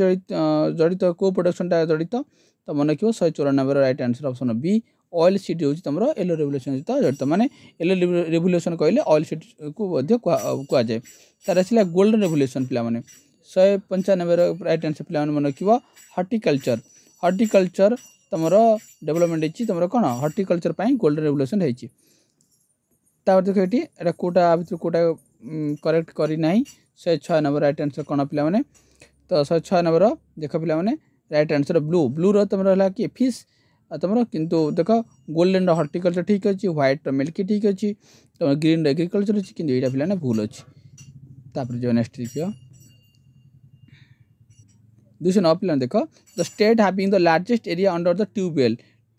जड़ित को प्रोडक्शन टा जड़ित तो मन रखियो 194 right answer option B oil seed हो तुम येलो रेवोल्यूशन सहित जड़ित माने येलो रेवोल्यूशन कहले ऑयल सीड को कह जाए। तार आसला गोल्डन रेवोल्यूशन पिला माने 195 राइट आंसर पिला मन रखियो हॉर्टिकल्चर तुम डेवलपमेंट होती तुम कौन हॉर्टिकल्चर गोल्डन रेवोल्यूशन होती। तापर देखो ये कोटा भर कोटा करेक्ट करना 196 राइट आंसर कौन पिला माने तो 196 देख पिला माने राइट आंसर ब्लू ब्लू तुम रहा कि फिश तुम किंतु देख गोल्डन हॉर्टिकल्चर ठीक अच्छे व्हाइट मिल्की ठीक अच्छे तुम ग्रीन एग्रीकल्चर अच्छी कि यहाँ पे भूल अच्छी तापर जो नेक्स्ट देखिए 209 पे देख the state having the largest area under the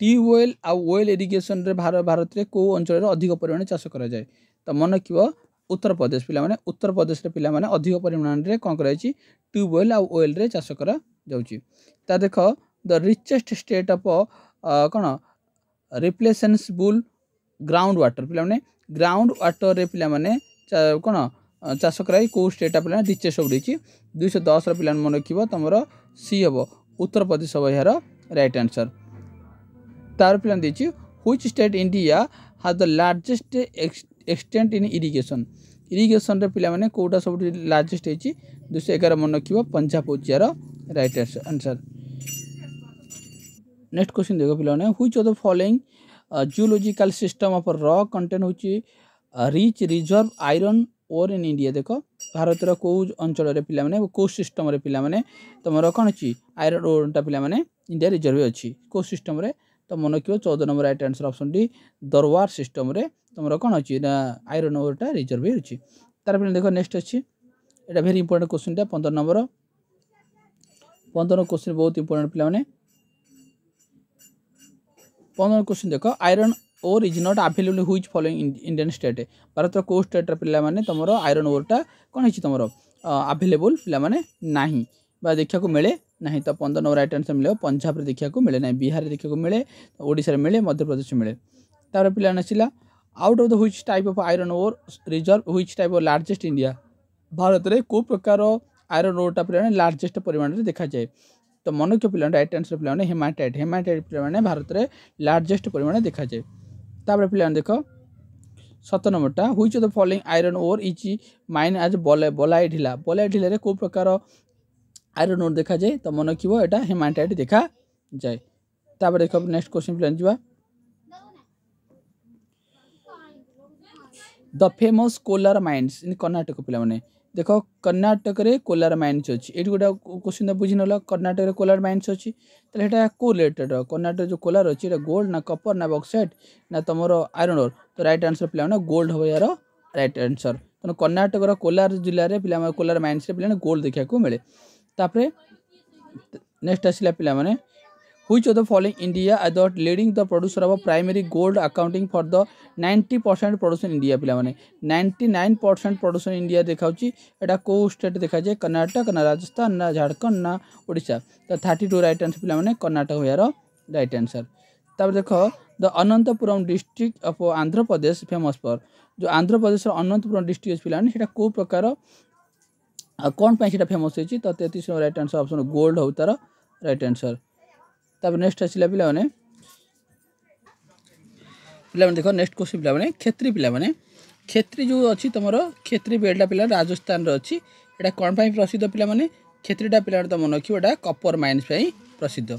tubewell आउ वेल इरिगेशन रे भारत में कौ अंचल अधिक परिमाण चाष कराए तो मन रखिए उत्तर प्रदेश पे उत्तर प्रदेश पे अधिक परिमाण में कौन कर ट्यूबवेल आउ वेल रे चाष करा देख द रिचेस्ट स्टेट ऑफ कौन रिप्लेसेंसिबल ग्राउंड वाटर पे ग्राउंड वाटर रे पे कौन चाष कराई कौ स्टेट पे रिचेस्ट सब रही 210 पे मन रखिए तुम सी हम उत्तर प्रदेश हम यार राइट आंसर तार पे देखिए व्हिच स्टेट इंडिया हाज the largest extent in irrigation रे पे कौटा सब लार्जेस्ट होती 211 मन रखिए पंजाब हूँ यार राइट आंसर नेक्स्ट क्वेश्चन देखो पे which of the following geological system of rock contain होची rich reserve iron ore in India देख भारतर कौ अंचल पे कौ सिस्टम पे तुम कौन अच्छी आयरन ओरटा पे इंडिया रिजर्व अच्छी कौ सिस्टम तो मन रखिए 14 number right answer option D दरबार सिस्टम तुम कौन अच्छी आयरन ओरटा रिजर्व अच्छी तार पे देख नेक्स्ट अच्छी यहाँ very important question 15 number 15 question बहुत इंपोर्टेंट पे 15 क्वेश्चन देख iron ore is not available which following Indian state Bharat कौ स्टेट पे तुम आयरन ओरटा कौन है तुम अवेलेबल पे नहीं देखा मिले ना तो 15 नंबर राइट आंसर मिले पंजाब देखा मिले ना बिहार देखा मिले ओडिशा मिले मध्य प्रदेश मिले तार पे आसला out of the which type of iron ore reserve which type of largest India Bharat में कौ प्रकार आयरन ओरटा पे लार्जेस्ट परिमाण में देखा जाए तो मन रखिए पे राइट आंसर पे हेमाटाइट पे भारत में लार्जेस्ट परिमाण देखा जाए तापर पे देख 7 नंबरटा which of the following iron ore is mine as Bailadila कौ प्रकार आयरन ओर देखा जाए तो मन रखिए यहाँ हेमाटाइट देखा जाए तापर देख नेक्स्ट क्वेश्चन पे जा द फेमस कोलार माइन्स इन कर्णाटक पे देख कर्णाटक रे कोलार माइन्स अच्छी ये गोटे क्वेश्चन बुझी ना कर्णाटक रे कोलार माइन्स अच्छी तो को रिलेटेड कर्णाटक जो कोलार अच्छी गोल्ड ना कपर ना बक्साइट ना तुम आयरन ओर तो राइट आंसर पे गोल्ड हम यार राइट आंसर तेना कर्णाटक कोलार जिले में कोलार माइन्स पे गोल्ड देखा मिले तापर नेक्स्ट आसला पे which of the following India other leading the producer of primary gold accounting for the 90% production India पे 99% प्रोडक्शन इंडिया देखा यहाँ कौ स्टेट देखा जाए कर्नाटक ना राजस्थान ना झारखंड ना ओडिशा तो 32 राइट आंसर पे कर्नाटक यार राइट आंसर तब देख the Anantapuram district of Andhra Pradesh famous for जो आंध्र प्रदेश अनंतपुरम डिस्ट्रिक्ट पे कौ प्रकार कौन पे फेमस होती तो 33 राइट आंसर ऑप्शन गोल्ड हो तार राइट आंसर तब नेक्स्ट आसला पे देख नेक्स्ट क्वेश्चन पे क्षेत्री पे क्षेत्री जो अच्छी तुम क्षेत्री बेल्टा पे राजस्थान अच्छी यहाँ कौन प्रसिद्ध पे क्षेत्रीटा पे तो मन रखिए यहाँ कपर माइन्स प्रसिद्ध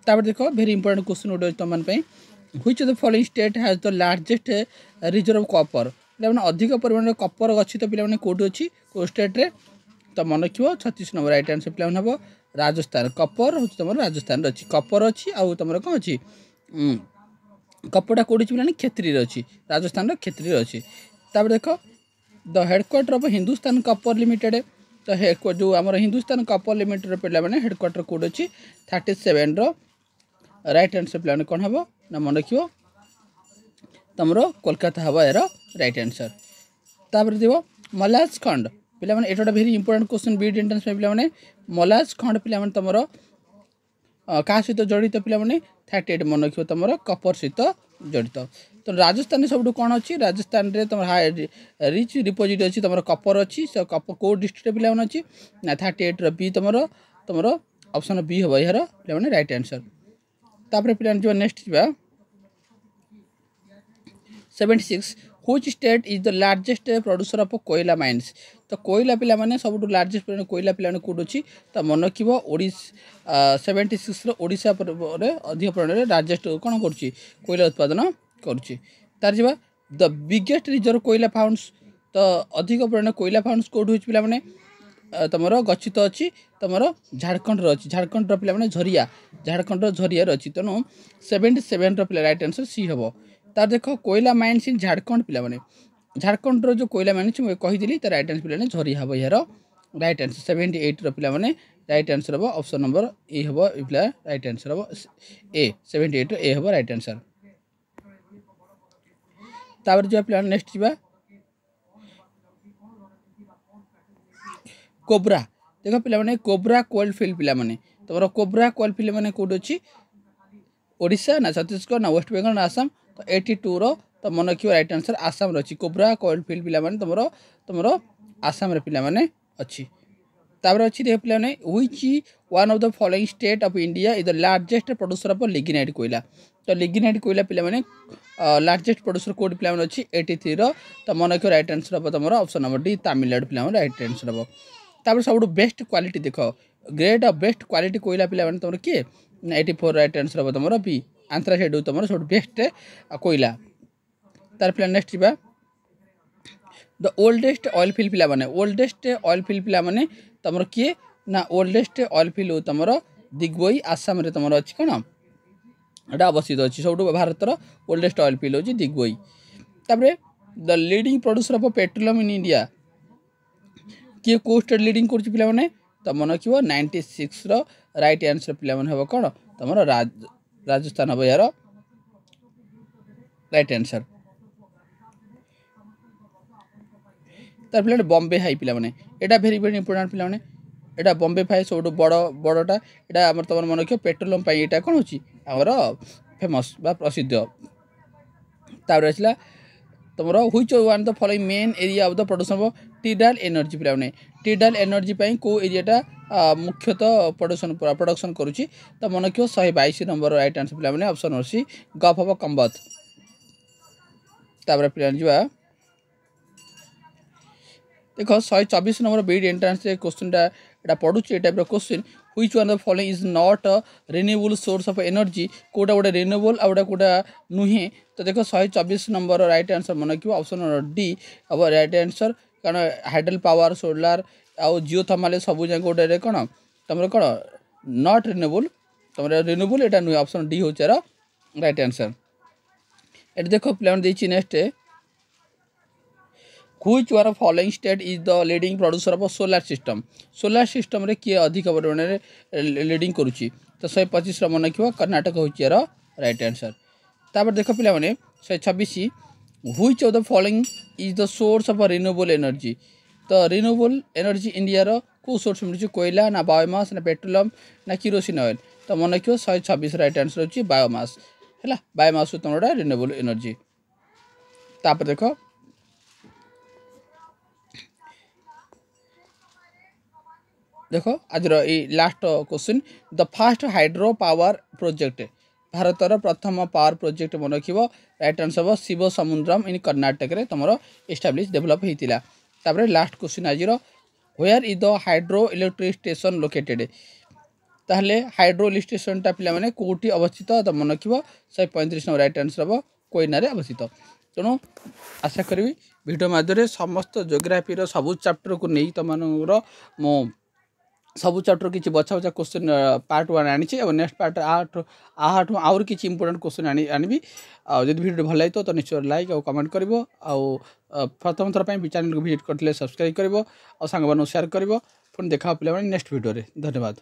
तापर देख भेरी इंपोर्टेंट क्वेश्चन गोटे तुम which of the following state has the largest reserve copper पे अधिक परिमाण कपर अच्छी तो पे कौट अच्छी कौ स्टेट रे तो मन रखिए 36 नंबर राइट आंसर पे हम राजस्थान कपर हूँ तुम राजस्थान अच्छी कपर अच्छी आउ तुम कौन अच्छी कपड़ा कौटी पे क्षेत्री अच्छी राजस्थान क्षेत्री अच्छी तापर देख the headquarter of Hindustan Kapoor limited तो जो आम हिंदुस्तान कपर लिमिटेड पे हेडक्वार्टर कौट अच्छी 37 राइट आंसर पे कौन हम ना मन रखिए तुम कोलकाता हम यार राइट आंसर तापर देव मलाज खंड पे एटा भेरी इंपोर्टेंट क्वेश्चन बीड एंट्रेंस पे मलाज खंड पे तुम क्या सहित जड़ित पे 38 मन रखिए तुम कपर सहित जड़ित तो राजस्थान सब कौन अच्छी राजस्थान रे तुम रिच डिपोजिट अच्छी तुम कपर अच्छी कपर कौ डिस्ट्रिक्ट पे अच्छी ना 38 बी तुम ऑप्शन बी हम यार पे राइट आंसर तापर पे जो नेक्स्ट जा 76 which state is the largest producer of कोयला माइन्स तो कोयला पे सब लार्जेस्ट कोयला पे कौट अच्छी तो मन रखिए ओडिशा 76 ओडिशा अधिक परिमाण लार्जेस्ट कौन कर कोयला उत्पादन कर द बिगेस्ट रिजर्व कोयला फाउंड्स तो अधिक परिमाण कोयला फाउंड्स कौट हो पे तुमर गच्छित अच्छी तुमर झारखंड अच्छी झारखंड पिला माने झरिया झारखंड झरिया अच्छी तेणु 77 पिला राइट आंसर सी हम तार देख कोयला माइन्स इन झारखंड पिला माने झारखंड जो कोयला माइन्स मुझे कही तो राइट आंसर पिला झरिया हम यार राइट आंसर 78 पिला माने राइट आंसर हम ऑप्शन नंबर ए हम पिला राइट आंसर हम ए 78 ए हम राइट आंसर तापर जो पिला नेक्स्ट जा कोब्रा देख पे कोब्रा कोल्ड फिल्ड पे तुम कोब्रा कोल्ड फिल्ड मैंने कौट अच्छी ओडिशा ना छत्तीसगढ़ ना वेस्ट बेंगल ना आसाम तो 82 तो मन रखिए राइट आंसर आसाम अच्छी कोब्रा कोल्ड फिल्ड पे तुम तुम आसाम पे अच्छी तापर अच्छी देख पे which one of the following state of India is the largest producer of lignite कोयला तो लिग्नाइट कोयला पे लार्जेस्ट प्रोड्यूसर कोड पे अच्छी 83 तो मन रखिए राइट आंसर हम तुम ऑप्शन नंबर डी तमिलनाडु पे राइट आंसर हम तापर सब बेस्ट क्वालिटी देख ग्रेट और बेस्ट क्वालिटी कोयला पिला तुम किए 84 राइट आंसर हम तुम बी आंध्रासाइड तुम सब बेस्ट कोयला तार पे नेक्स्ट जा द ओल्डेस्ट ऑयल फिल्ड पिला ओल्डेस्ट ऑयल फिल्ड पिला तुम किए ना ओल्डेस्ट ऑयल फिल्ड तुम दिग्बई आसाम रे तुम अच्छी कौन एटा अवस्थित अच्छी सब भारतर ओल्डेस्ट ऑयल फिल्ड हूँ दिग्बई तापर the leading producer of petroleum in India किए को स्टेट लीडिंग कर पे तो मन रखिए 96 राइट आंसर पे हम कौन तुम राजस्थान हम यार राइट आंसर तार पे बॉम्बे हाई पे यहाँ भेरी भेरी इंपोर्टाट पे यहाँ बॉम्बे हाई सब बड़ बड़टा यहाँ तुम मन रखिए पेट्रोलियम यहाँ कौन हो फेमस बा प्रसिद्ध तापर आसला तुम which one the following main area of the production of tidal energy पे टीडाल एनर्जी को एरियाटा मुख्यतः प्रोडक्शन करुच्ची तो मन रखिए 122 नंबर राइट आंसर पे ऑप्शन नंबर सी गफ ऑफ कंबत तापर पे जा देख 124 नंबर बीड एंट्रांस क्वेश्चनटा यहाँ पढ़ुचे type question which one the following is not renewable source of energy कोटा गोटे रिन्यूएबल आउटा कोटा नुहे तो देख 124 नंबर राइट आंसर मन रखिए ऑप्शन नंबर डी अब राइट आंसर कारण हाइडल पावर सोलार आउ जिओ थर्माल सब जाए गोटे कौन तुम कौन नॉट रिन्यूएबल तुम रिन्यूएबल यहाँ नुहे ऑप्शन डी हूँ राइट आंसर ये देख प्लान देखिए next which one following state is the leading producer of solar system रे किए अधिक परिमाण लीडिंग करुच्ची तो 125 मन रखिए कर्णाटक हूँ यार राइट आंसर तापर देख पे 126 which of the following is the source of renewable energy तो रिन्यूएबल एनर्जी इंडिया को सोर्स मिलूँ कोयला ना बायोमास ना पेट्रोलियम ना किरोसिन ऑयल तो मन रखिए 126 राइट आंसर अच्छी बायोमास है बायोमास तुम रिन्यूएबल एनर्जी तापर देख देख आज last question the first hydro power project भारतर प्रथम पावर प्रोजेक्ट मन रखिए राइट आंसर हम शिव समुद्रम इन कर्णाटक रे तुम एस्टाब्लीश डेभलप होता लास्ट क्वेश्चन आज where is the hydro electric station located ताहले हाइड्रो इलेक्ट्रिक स्टेशनटा पे कौटी अवस्थित तो मन रखिए 135 नंबर राइट आंसर हम कोयना रे अवस्थित तेणु आशा करी वीडियो माध्यम समस्त जियोग्राफी सबू चैप्टर को नहीं तुम मो सबू चैप्टर किसी बछा बछा क्वेश्चन पार्ट 1 आनी नेक्स्ट पार्ट आहू आउर किसी इंपोर्टेंट क्वेश्चन आनी जब वीडियो भल लगे तो निश्चय लाइक और कमेंट कर प्रथम थर चैनल को विजिट करते सब्सक्राइब कर सांग सेयार कर पुणी देखा पे नेक्स्ट वीडियो धन्यवाद।